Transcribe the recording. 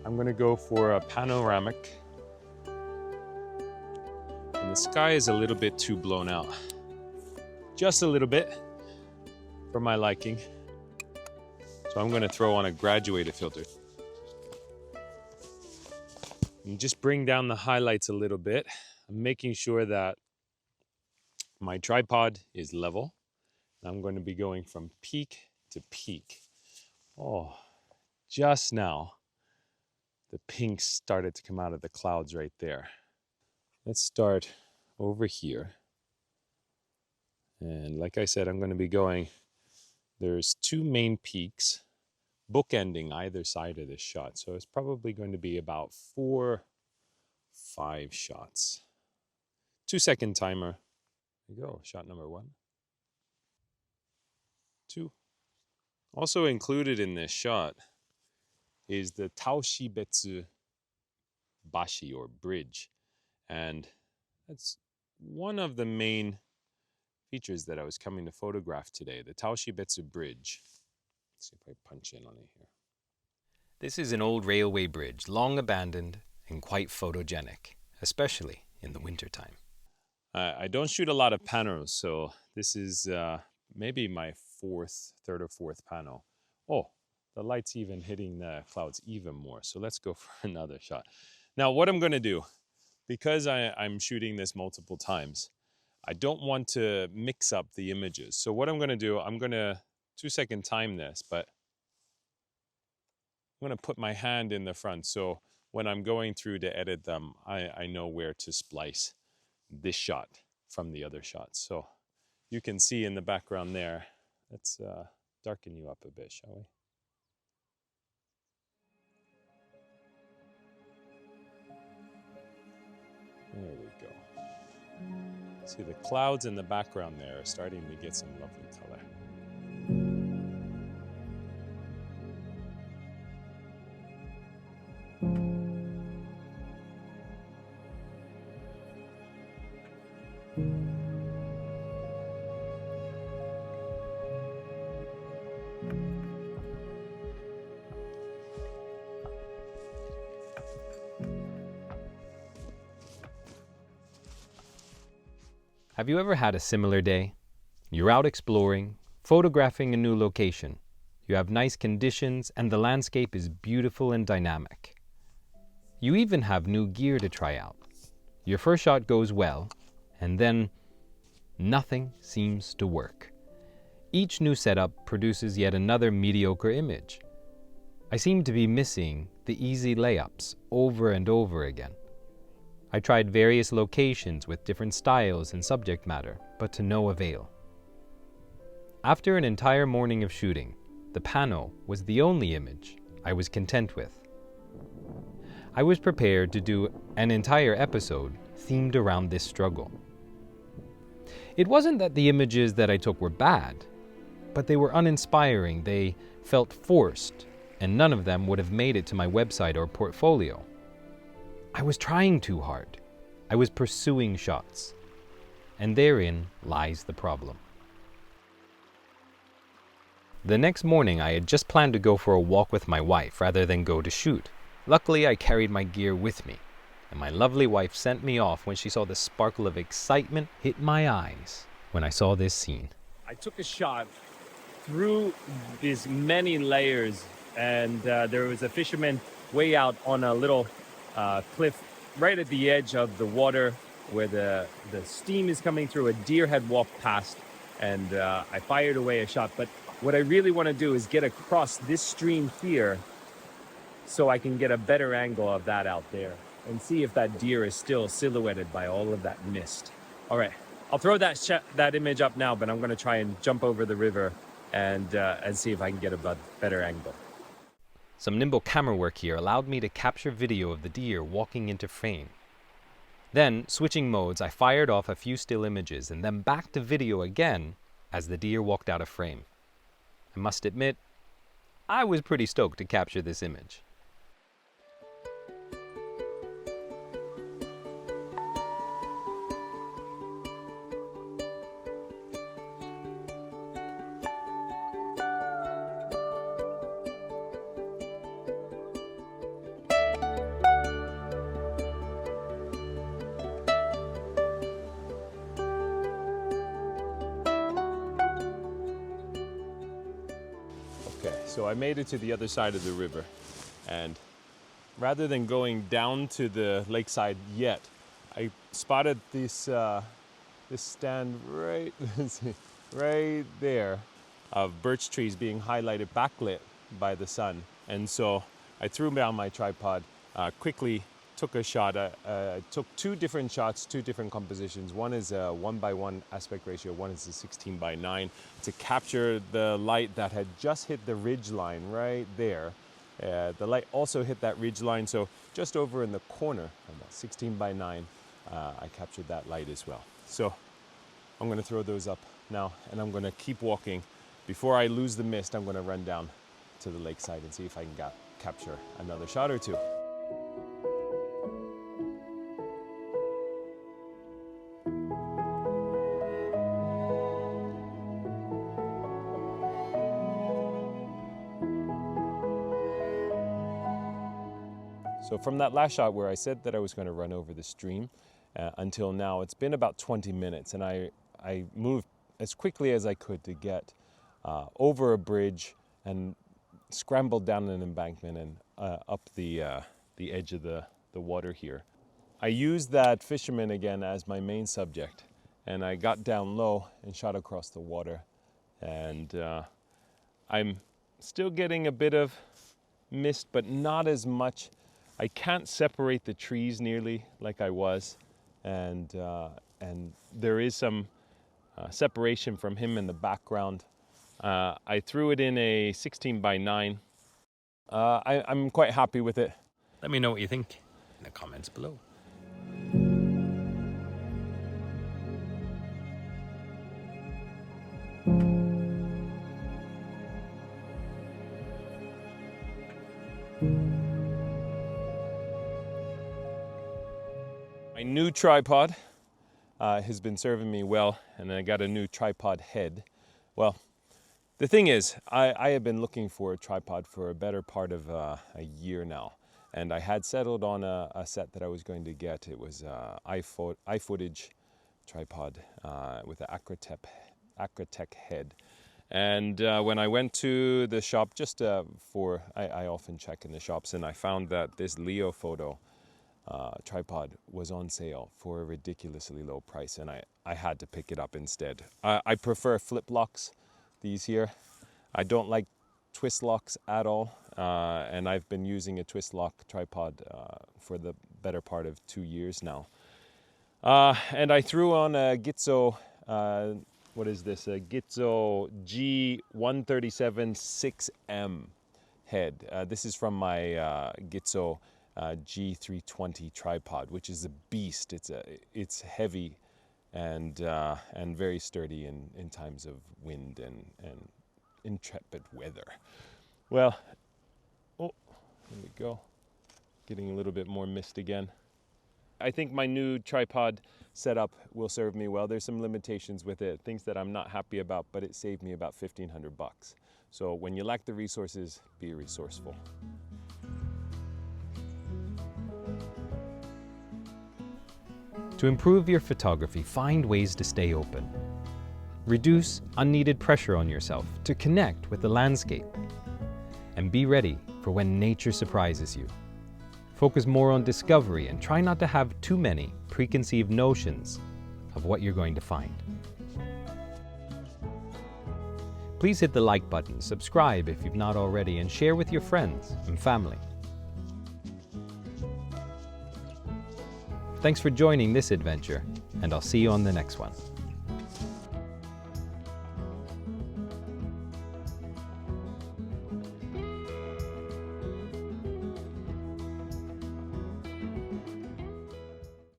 I'm gonna go for a panoramic. And the sky is a little bit too blown out. Just a little bit for my liking. So I'm gonna throw on a graduated filter. And just bring down the highlights a little bit. I'm making sure that my tripod is level. I'm going to be going from peak to peak. Oh, just now, the pinks started to come out of the clouds right there. Let's start over here. And like I said, I'm going to be going, there's two main peaks bookending either side of this shot. So it's probably going to be about 4-5 shots. 2-second timer. There you go, shot number 1. 2. Also included in this shot is the Taoshibetsu bashi, or bridge. And that's one of the main features that I was coming to photograph today, the Taoshibetsu bridge. Let's see if I punch in on it here. This is an old railway bridge, long abandoned and quite photogenic, especially in the wintertime. I don't shoot a lot of panos, so this is maybe my third or fourth pano. Oh, the light's even hitting the clouds even more. So let's go for another shot. Now, what I'm going to do, because I'm shooting this multiple times, I don't want to mix up the images. So what I'm going to do, I'm going to 2-second time this, but I'm going to put my hand in the front. So when I'm going through to edit them, I know where to splice this shot from the other shots. So you can see in the background there. Let's darken you up a bit, shall we? There we go. See, the clouds in the background there are starting to get some lovely color. Have you ever had a similar day? You're out exploring, photographing a new location. You have nice conditions and the landscape is beautiful and dynamic. You even have new gear to try out. Your first shot goes well, and then nothing seems to work. Each new setup produces yet another mediocre image. I seem to be missing the easy layups over and over again. I tried various locations with different styles and subject matter, but to no avail. After an entire morning of shooting, the pano was the only image I was content with. I was prepared to do an entire episode themed around this struggle. It wasn't that the images that I took were bad, but they were uninspiring, they felt forced, and none of them would have made it to my website or portfolio. I was trying too hard. I was pursuing shots. And therein lies the problem. The next morning, I had just planned to go for a walk with my wife rather than go to shoot. Luckily, I carried my gear with me, and my lovely wife sent me off when she saw the sparkle of excitement hit my eyes when I saw this scene. I took a shot through these many layers, and there was a fisherman way out on a little cliff right at the edge of the water where the steam is coming through. A deer had walked past, and I fired away a shot. But what I really want to do is get across this stream here so I can get a better angle of that out there and see if that deer is still silhouetted by all of that mist. All right, I'll throw that image up now, but I'm going to try and jump over the river and see if I can get a better angle. Some nimble camera work here allowed me to capture video of the deer walking into frame. Then, switching modes, I fired off a few still images and then back to video again as the deer walked out of frame. I must admit, I was pretty stoked to capture this image. So I made it to the other side of the river, and rather than going down to the lakeside yet, I spotted this this stand right there of birch trees being highlighted, backlit by the sun. And so I threw down my tripod, quickly took a shot. I took two different shots, two different compositions. One is a 1:1 aspect ratio, one is a 16:9, to capture the light that had just hit the ridge line right there. The light also hit that ridge line, so just over in the corner, about 16:9, I captured that light as well. So I'm going to throw those up now, and I'm going to keep walking. Before I lose the mist, I'm going to run down to the lakeside and see if I can capture another shot or two. So from that last shot where I said that I was going to run over the stream, until now, it's been about 20 minutes, and I moved as quickly as I could to get over a bridge and scrambled down an embankment and up the edge of the water here. I used that fisherman again as my main subject, and I got down low and shot across the water. And I'm still getting a bit of mist, but not as much. I can't separate the trees nearly like I was, and there is some separation from him in the background. I threw it in a 16:9. I'm quite happy with it. Let me know what you think in the comments below. My new tripod has been serving me well, and I got a new tripod head. Well, the thing is, I have been looking for a tripod for a better part of a year now, and I had settled on a set that I was going to get. It was iFootage tripod with an Acrotech head. And when I went to the shop, just I often check in the shops, and I found that this Leo Photo tripod was on sale for a ridiculously low price, and I had to pick it up instead. I prefer flip locks, these here. I don't like twist locks at all, and I've been using a twist lock tripod for the better part of 2 years now. And I threw on a Gitzo, what is this? A Gitzo G137 6M head. This is from my Gitzo G320 tripod, which is a beast. It's heavy and very sturdy in times of wind and intrepid weather. Well, oh, here we go. Getting a little bit more mist again. I think my new tripod setup will serve me well. There's some limitations with it, things that I'm not happy about, but it saved me about $1,500. So when you lack the resources, be resourceful. To improve your photography, find ways to stay open. Reduce unneeded pressure on yourself to connect with the landscape. And be ready for when nature surprises you. Focus more on discovery and try not to have too many preconceived notions of what you're going to find. Please hit the like button, subscribe if you've not already, and share with your friends and family. Thanks for joining this adventure, and I'll see you on the next one.